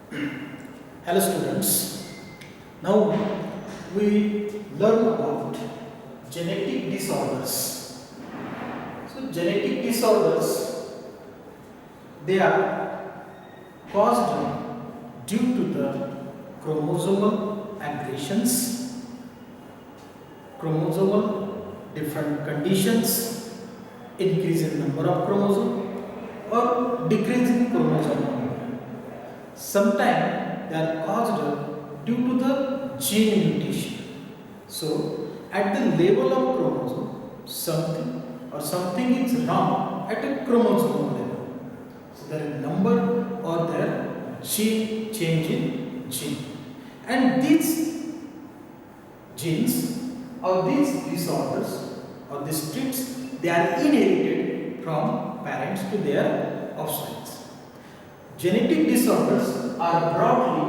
Hello students, now we learn about genetic disorders. So genetic disorders, they are caused due to the chromosomal aberrations, chromosomal different conditions, increase in number of chromosome or decrease in chromosome number. Sometimes they are caused due to the gene mutation. So, at the level of chromosome, something is wrong at a chromosomal level. So, there is number or there gene change in gene, and these genes or these disorders or these traits, they are inherited from parents to their offspring. Genetic disorders are broadly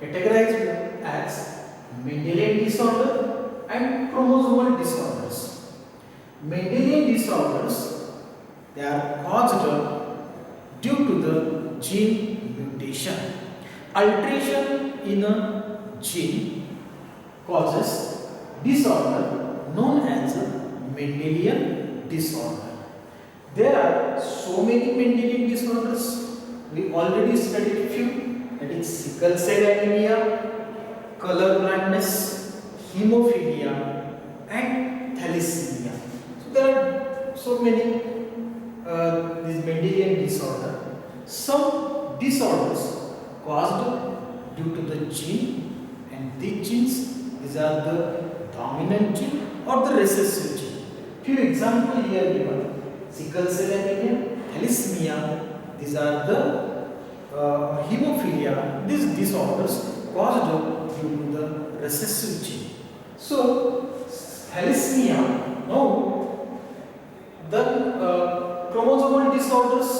categorized as Mendelian disorder and chromosomal disorders. Mendelian disorders, they are caused due to the gene mutation. Alteration in a gene causes disorder known as Mendelian disorder. There are so many Mendelian disorders. We already studied few, that is sickle cell anemia, color blindness, hemophilia and thalassemia. So there are so many these Mendelian disorder. Some disorders caused due to the gene, and these genes, these are the dominant gene or the recessive gene. Few examples here given: sickle cell anemia, thalassemia. These are the hemophilia. These disorders caused due to the recessive gene. So, thalassemia. Now, the chromosomal disorders,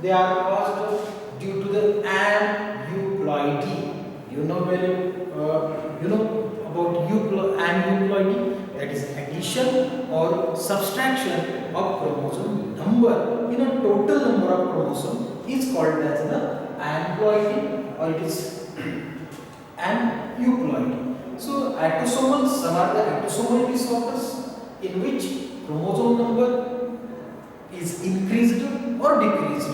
they are caused due to the aneuploidy. You know about aneuploidy, that is addition or subtraction of chromosome number in a total number of chromosomes is called as the aneuploidy, or it is aneuploidy. So autosomal, some are the autosomal disorders in which chromosome number is increased or decreased.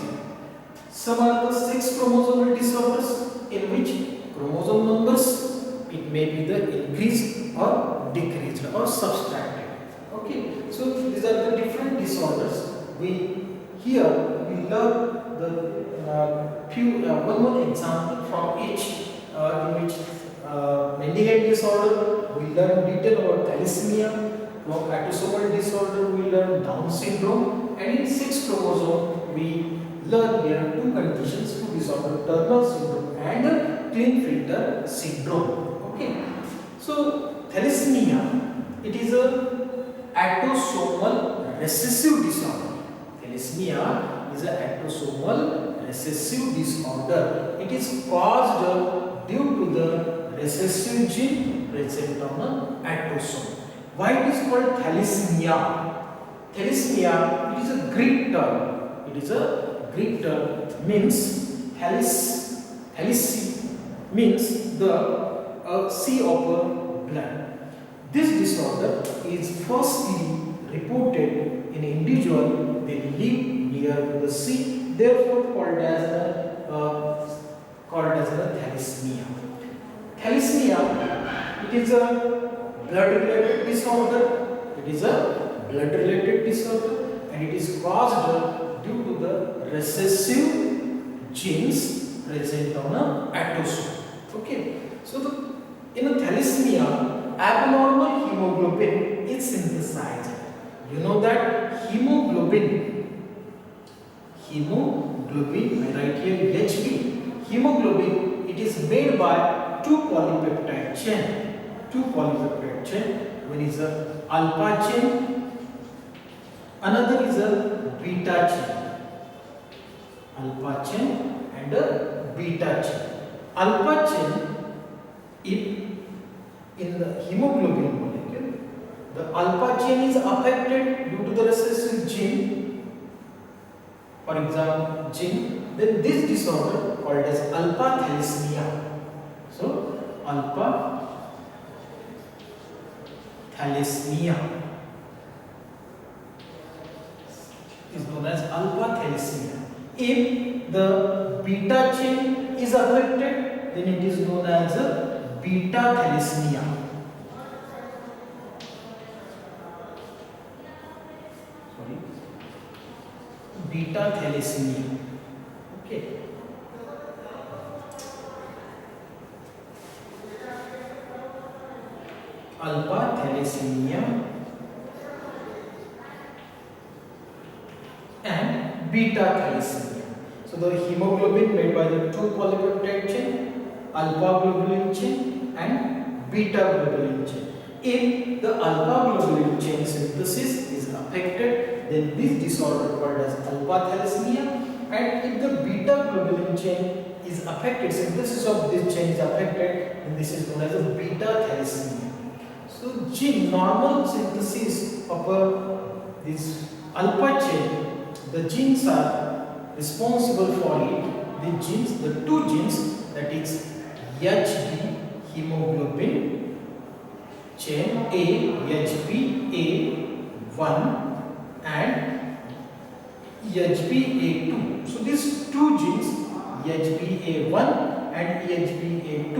Some are the sex chromosomal disorders in which chromosome numbers, it may be the increased or decreased or subtracted. Okay, so these are the different disorders. We learn the one more example from each, in which Mendelian disorder we learn detail about thalassemia. From autosomal disorder we learn Down syndrome, and in sex chromosome we learn there are two conditions, two disorders: Turner syndrome and Klinefelter syndrome. Okay, so thalassemia, it is a autosomal recessive disorder. Thalassemia is an autosomal recessive disorder. It is caused due to the recessive gene present on the autosome. Why it is called thalassemia? Thalassemia, it is a Greek term. It is a Greek term, means thalassi means the sea of blood. This disorder is firstly reported in individual they live near the sea, therefore called as a thalassemia. Thalassemia, it is a blood-related disorder. It is a blood-related disorder, and it is caused due to the recessive genes present on a autosome. Okay, so in a thalassemia, abnormal hemoglobin is synthesized. You know that hemoglobin, I write here HB. Hemoglobin, it is made by two polypeptide chain. One is a alpha chain, another is a beta chain. Alpha chain and a beta chain. Alpha chain, if in the hemoglobin molecule, the alpha chain is affected due to the recessive gene, for example gene, then this disorder called as alpha thalassemia. So alpha thalassemia is known as alpha thalassemia. If the beta chain is affected, then it is known as a beta thalassemia. Sorry, beta thalassemia. Okay. Alpha thalassemia and beta thalassemia. So the hemoglobin made by the two polypeptide chain, alpha globulin chain and beta globulin chain. If the alpha globulin chain synthesis is affected, then this disorder called as alpha thalassemia, and if the beta globulin chain is affected, synthesis of this chain is affected, then this is known as a beta thalassemia. So normal synthesis of this alpha chain, the genes are responsible for it. The genes, the two genes, that is HB hemoglobin chain A, HbA1 and HbA2. So these two genes, HbA1 and HbA2,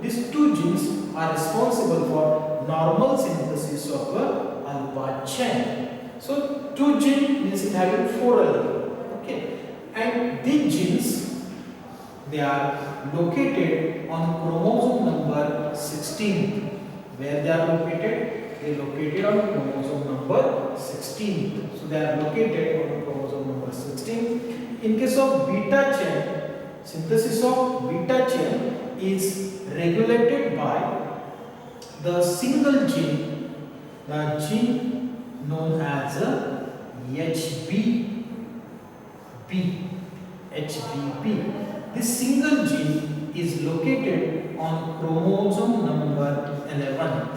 these two genes are responsible for normal synthesis of a alpha chain. So two genes means having 4 alleles. Okay, and these genes, they are located on chromosome number 16. Where they are located? They are located on chromosome number 16. So they are located on chromosome number 16. In case of beta chain, synthesis of beta chain is regulated by the single gene, the gene known as HBB. This single gene is located on chromosome number 11.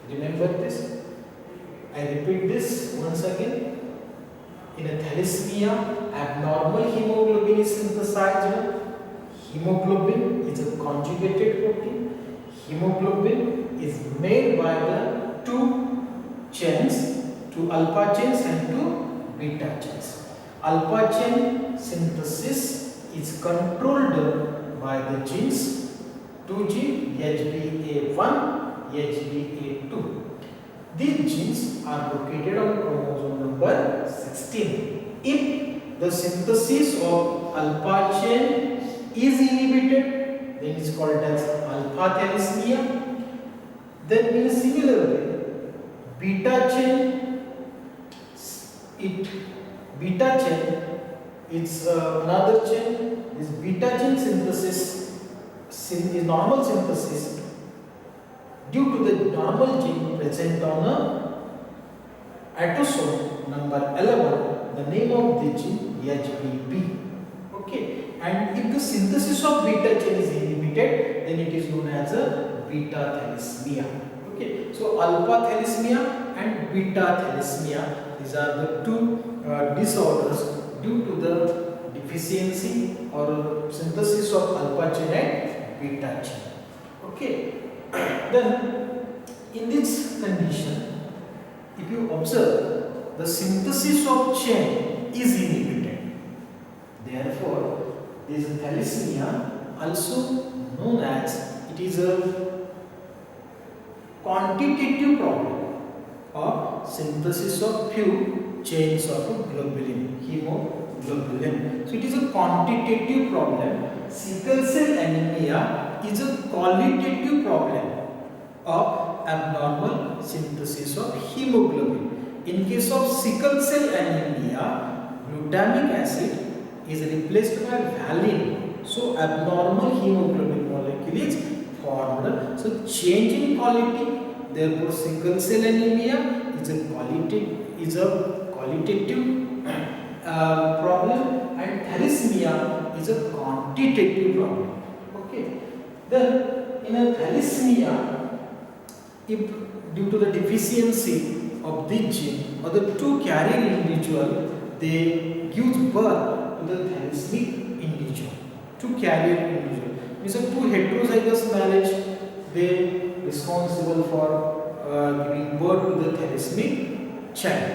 Remember this? I repeat this once again. In a thalassemia, abnormal hemoglobin is synthesized. Hemoglobin is a conjugated protein. Hemoglobin is made by the two chains, two alpha chains and two beta chains. Alpha chain synthesis is controlled by the genes, two genes HbA1, HbA2. These genes are located on chromosome number 16. If the synthesis of alpha chain is inhibited, then it is called as alpha thalassemia. Then in a similar way, beta chain is another chain. This beta chain synthesis is normal synthesis due to the normal gene present on a autosome number 11. The name of the gene HBB. Okay, and if the synthesis of beta chain is inhibited, then it is known as a beta thalassemia. Okay, so alpha thalassemia and beta thalassemia, these are the two disorders due to the deficiency or synthesis of alpha chain and beta chain. Okay, then in this condition, if you observe, the synthesis of chain is inhibited. Therefore, this thalassemia, also known as, it is a quantitative problem of synthesis of few chains of globulin, hemoglobin. So it is a quantitative problem. Sickle cell anemia is a qualitative problem of abnormal synthesis of hemoglobin. In case of sickle cell anemia, glutamic acid is replaced by valine. So abnormal hemoglobin molecule is formed. So change in quality. Therefore, sickle cell anemia is a qualitative problem, and thalassemia is a quantitative problem. Okay. Then in a thalassemia, if due to the deficiency of this gene or the two carrier individual, they give birth to the thalassaemic individual. two carrier individual. Means a two heterozygous marriage, they responsible for giving birth to the thalassaemic child.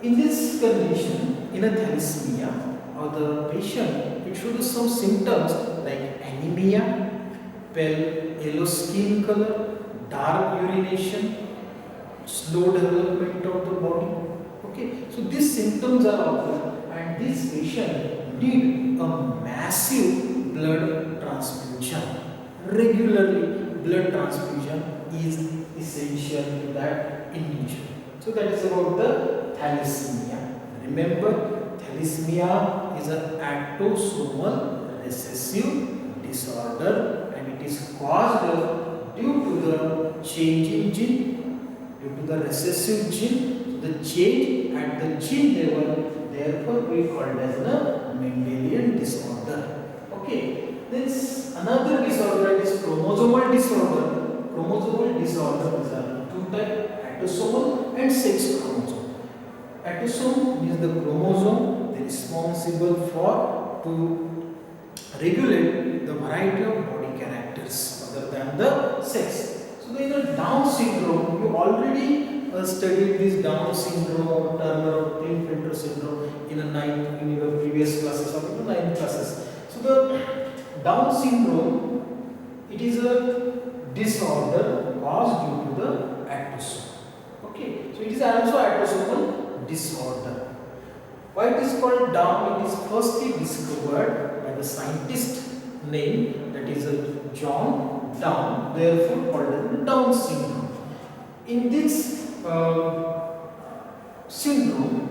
In this condition, in a thalassemia, or the patient, it shows some symptoms like anemia, pale yellow skin color, dark urination, slow development of the body. Okay, so these symptoms are occur, and this patient need a massive blood transfusion. Regularly, blood transfusion is essential to that individual. So that is about the thalassemia. Remember, thalassemia is an autosomal recessive disorder, and it is caused due to the change in gene, due to the recessive gene. So the change at the gene level, therefore we call it as the Mendelian disorder. Okay, this another disorder is chromosomal disorder. Chromosomal disorder is a two type, autosomal and sex chromosome. Autosome means the chromosome that is responsible for to regulate the variety of body characters other than the sex. So in the Down syndrome, you already studied this Down syndrome or Turner or Klinefelter syndrome in your previous classes or in the 9th classes. So the Down syndrome, it is a disorder caused due to the autosome. Okay, so it is also autosomal disorder. Why it is called Down? It is firstly discovered by the scientist name, that is John Down, therefore called as Down syndrome. In this syndrome,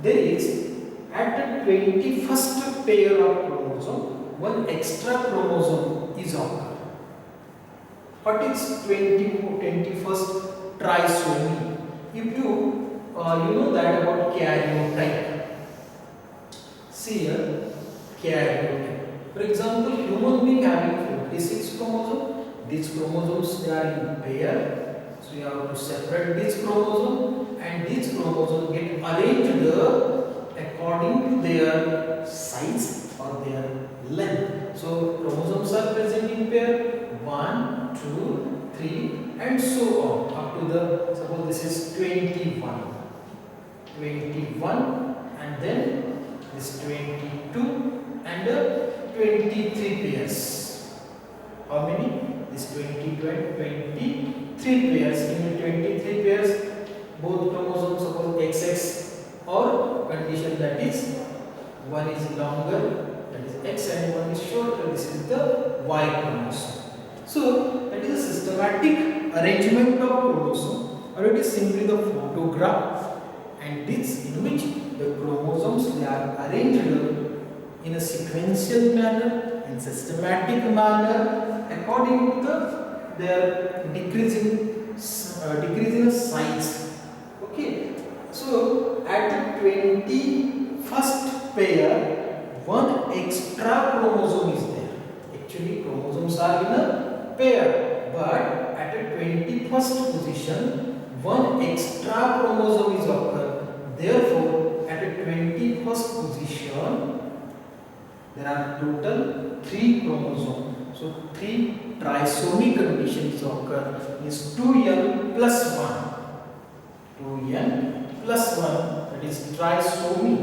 there is at the 21st pair of chromosome, one extra chromosome is occurred. What is 21st trisomy? If you know that about karyotype. See here, karyotype. For example, human being having 56 chromosomes. These chromosomes, they are in pair. So you have to separate this chromosome, and these chromosomes get arranged according to their size or their length. So chromosomes are present in pair 1, 2, 3 and so on up to the, suppose this is 21, and then this 22 and 23 pairs. How many? This 23 pairs. In 23 pairs, both chromosomes, suppose XX, or condition that is one is longer, that is X, and one is shorter, this is the Y chromosome. So that is a systematic arrangement of chromosome, or it is simply the photograph, and this in which the chromosomes, they are arranged in a sequential manner, in systematic manner, according to their decreasing size. Okay, so at the 21st pair, one extra chromosome is there. Actually, chromosomes are in a pair, but at the 21st position, one extra chromosome is occurred. Therefore, at the 21st position, there are total 3 chromosomes. So 3 trisomy conditions occur, is 2n plus 1. 2n plus 1, that is trisomy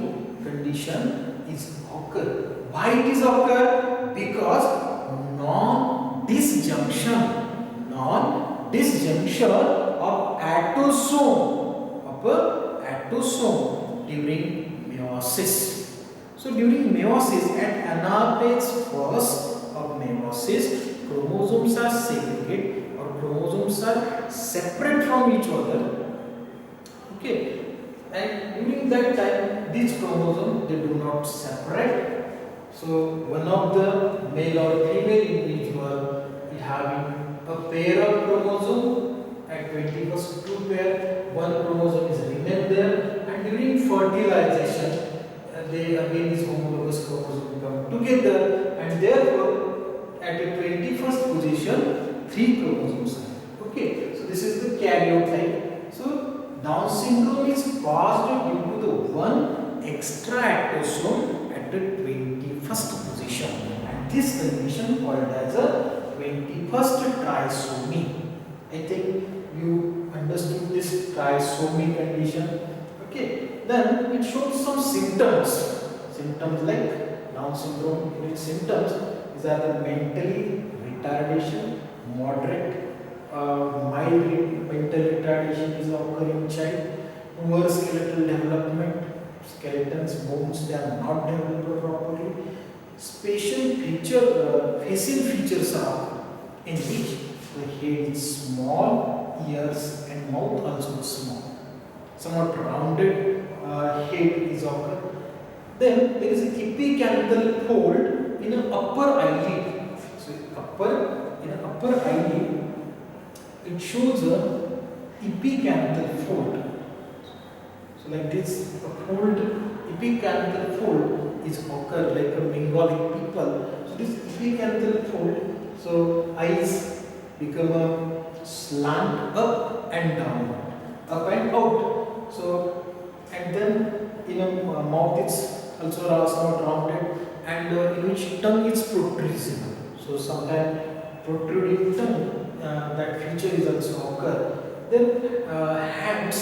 condition is occur. Why it is occur? Because non-disjunction of atosome during meiosis. So during meiosis, at anaphase phase of meiosis, chromosomes are segregated, or chromosomes are separate from each other. Okay, and during that time, these chromosomes, they do not separate. So one of the male or female individual is having a pair of chromosome. At 21st 2 pair, one chromosome is remain there, and during fertilization, they again this homologous chromosome come together, and therefore at the 21st position, 3 chromosomes are. Okay, so this is the karyotype. So Down syndrome is caused due to the one extra atosome at the 21st position, and this condition called as a 21st trisomy. I think you understood this trisomy condition. Okay, then it shows some symptoms. Symptoms like Down syndrome. In its symptoms, these are the mentally retardation, moderate, mild mental retardation is occurring in child, poor skeletal development, skeletons, bones, they are not developed properly. Facial features are in which the head is small, ears and mouth also small. Somewhat rounded head is occurred. Then there is an epicanthal fold in an upper eyelid. So in an upper eyelid, it shows a epicanthal fold. So like this, a epicanthal fold is occur like a Mongolic people. So this epicanthal fold, so eyes become a slant up and down, up and out. So and then in a mouth it's also somewhat rounded, and in which tongue is protrusible. So sometimes protruding tongue, that feature is also occur. Then hands,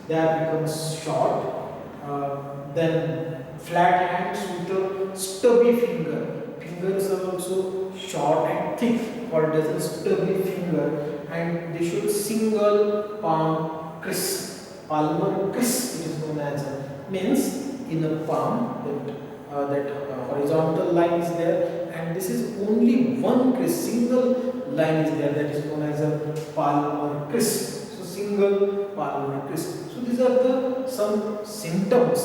they are become short. Then flat hands with a stubby finger. Fingers are also short and thick, called as a stubby finger, and they show single palm kiss. Palmar kiss, it is known as means in a palm that horizontal line is there, and this is only one kiss, single line is there, that is known as a palmar kiss. So single palmar kiss. So these are the some symptoms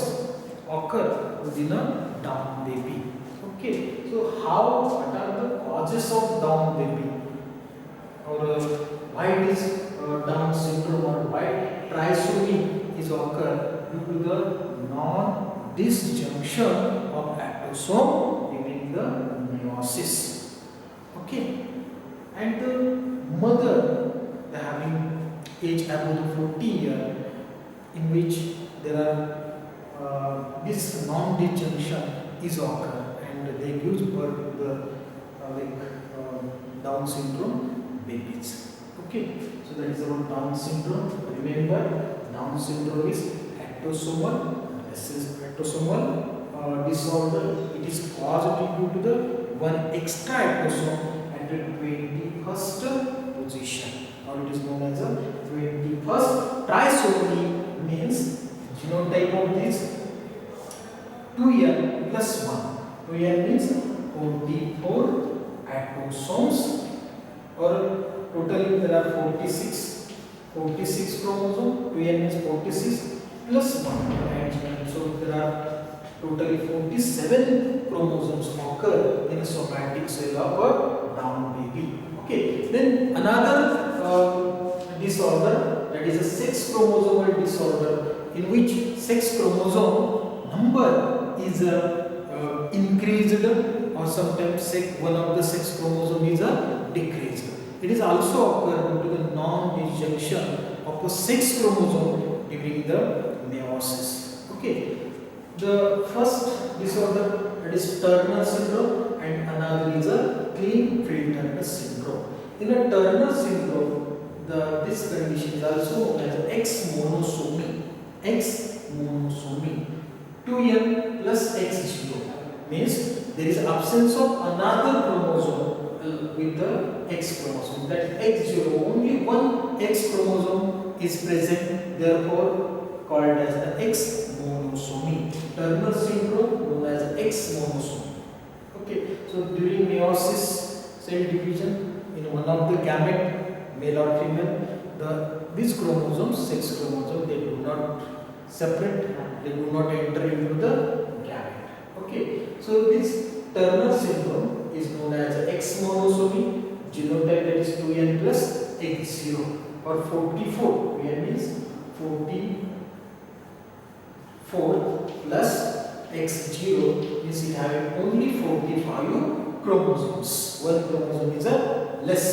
occur within a Down baby. Okay, so what are the causes of Down baby, or why it is Down syndrome, or why trisomy is occur due to the non-disjunction of aptosome during the meiosis. Okay, and the mother, they having age above the 40 year, in which there are this non-disjunction is occur, and they give birth to the Down syndrome babies. Okay, so that is about Down syndrome. Remember, Down syndrome is autosomal. This is autosomal disorder. It is caused due to the one extra autosome at the 21st position, or it is known as a 21st trisomy. Means genotype of this 2n plus 1. 2n means 44 autosomes, or totally there are 46 chromosomes. 2n means 46 plus 1, and so there are totally 47 chromosomes occur in a somatic cell of a Down baby. Okay, then another disorder, that is a sex chromosomal disorder, in which sex chromosome number is increased, or sometimes one of the sex chromosome is decreased. It is also occurred due to the non-disjunction of a sex chromosome during the meiosis. Okay, the first disorder, that is Turner syndrome, and another is a Klinefelter syndrome. In a Turner syndrome, this condition is also known as X monosomy. X monosomy. 2n plus X0 means there is absence of another chromosome with the X chromosome. That X0, only one X chromosome is present, therefore called as the X monosomy. Turner syndrome known as X monosomy. Okay, so during meiosis cell division, in one of the gamete, male or female, these chromosomes, sex chromosomes, they do not separate, they do not enter into the gamete. Okay, so this Turner syndrome is known as X monosomy. Genotype, that is 2n plus X0, or 44. 2n means 44 plus X0 means it having only 45 chromosomes. One chromosome is less.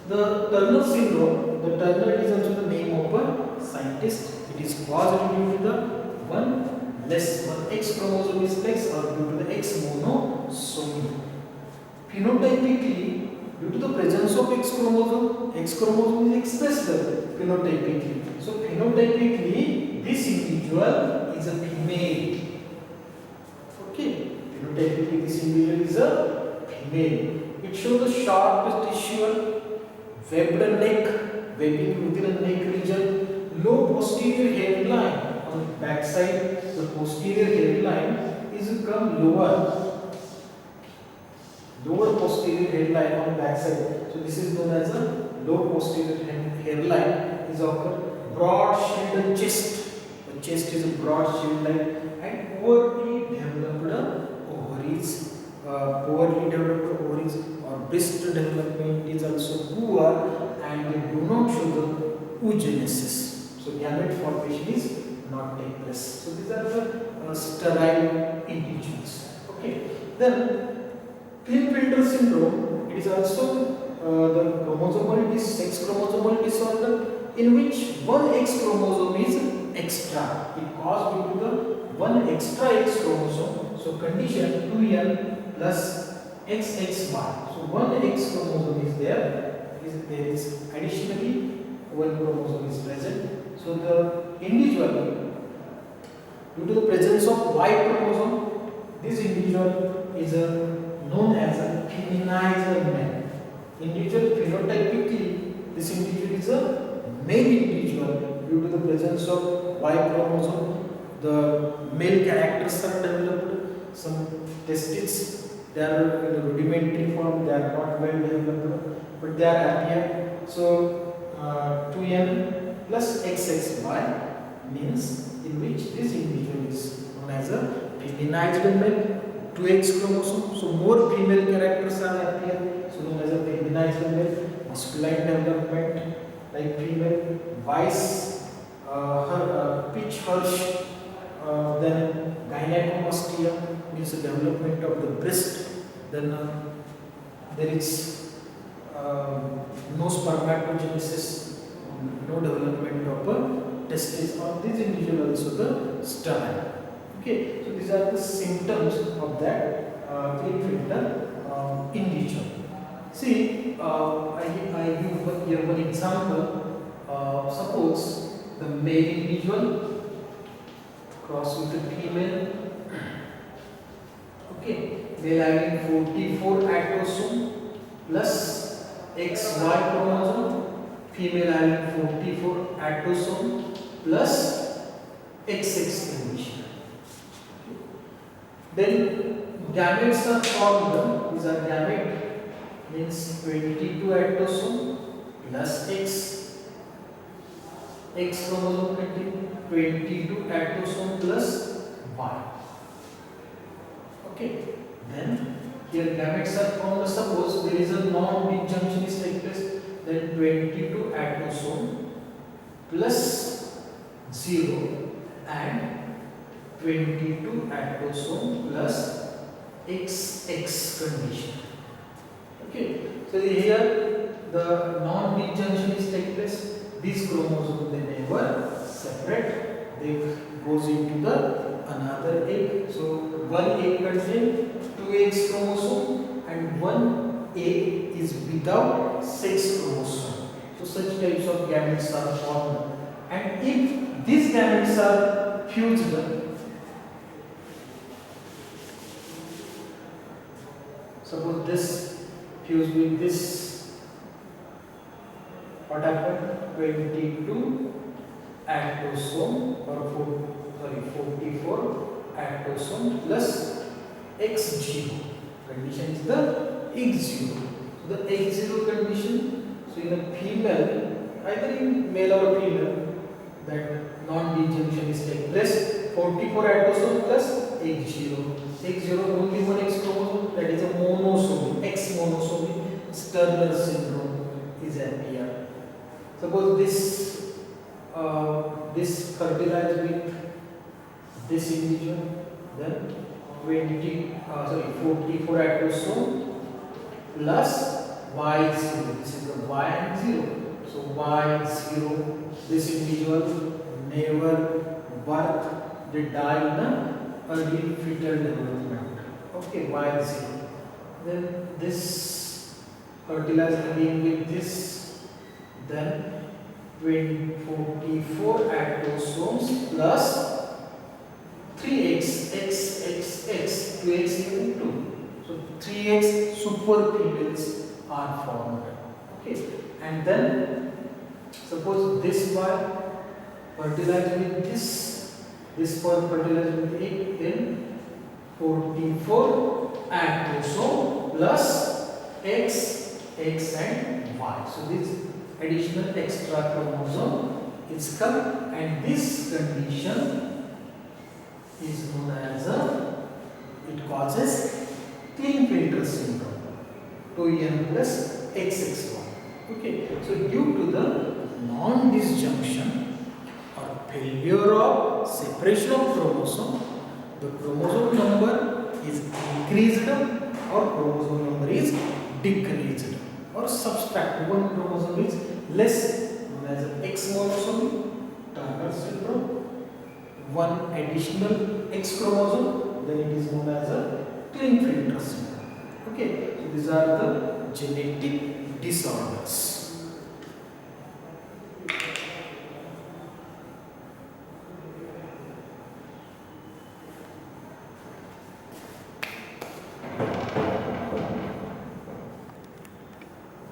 The Turner syndrome, the Turner is also the name of a scientist. It is caused due to the one X chromosome is less, or due to the X monosomy. phenotypically, due to the presence of X chromosome is expressed phenotypically. So phenotypically, this individual is a female. Okay, phenotypically this individual is a female. It shows a sharp tissue, webbed neck, webbing within a neck region, low posterior hairline on the back side. The posterior hairline is come lower posterior hairline on the back side. So this is known as a low posterior hairline. Is of broad shielded chest. The chest is a broad shield line and poorly developed ovaries. Poorly developed ovaries or breast development is also poor and they do not show the oogenesis. So gamete formation is not take place. So these are the sterile individuals. Okay. Then Klinefelter syndrome, it is also the chromosomal sex chromosomal disorder in which one X chromosome is extra. It caused due to the one extra X chromosome. So condition 2n plus XXY. So one X chromosome is there. There is additionally one chromosome is present. So the individual, due to the presence of Y chromosome, this individual is known as a feminized man. Individual phenotypically, this individual is a male individual. Due to the presence of Y chromosome, the male characters are developed. Some testes, they are in the rudimentary form, they are not well developed, but they are appear. So 2n plus XXY means in which this individual is known as a feminized male. 2X chromosome, so more female characters are appear, so known as a feminized male. Masculine development like female, vice, pitch hirsch, then gynecomastia means the development of the breast, then there is no spermatogenesis, no development of testes on this individual, also the sterile. Okay, so these are the symptoms of that Klinefelter individual. See, I give here one example. Suppose the male individual cross with the female. Okay, male having 44 autosome plus XY chromosome, female having 44 autosome plus XX condition. Then gametes are formed. These are gamete means 22 autosome plus X chromosome containing 22 autosome plus Y. Okay. Then here gametes are formed. Suppose there is a non-disjunction is take place. Then 22 autosome plus 0 and 22 autosome plus XX condition. Okay, so here the non-disjunction is take place. These chromosomes they never separate. They goes into the another egg. So one egg contains 2X chromosome and one egg is without 6 chromosome. So such types of gametes are formed. And if these gametes are fused, suppose this fused with this, what happened? 22 autosome or 44 autosome plus X0. Condition is the X0. So the X0 condition. So in a female, either in male or female, that non-disjunction is taking place. 44 autosome plus X0. X0 only one X chromosome, that is a monosomy, X monosomy. Turner syndrome is appear. Suppose this fertilized with this individual, then 44 autosome plus Y0. This is the Y and 0. So Y0, this individual never birth, they die in a early fetal development. Okay, Y0. then this fertilized again with this, then 44 autosomes plus 3x, x, 2x equal to 2. So 3x super females are formed. Okay, and then suppose this Y fertilized with this for fertilized with 8, then 44 autosome plus x, and y. So this additional extra chromosome is come, and this condition is known as it causes Klinefelter syndrome, 2n plus xxy. Okay, so due to the non-disjunction or failure of separation of chromosome, the chromosome number is increased or chromosome number is decreased, or subtract one chromosome is less, known as X monosomy, Turner syndrome. One additional X chromosome, then it is known as a Klinefelter syndrome. Okay, so these are the genetic disorders.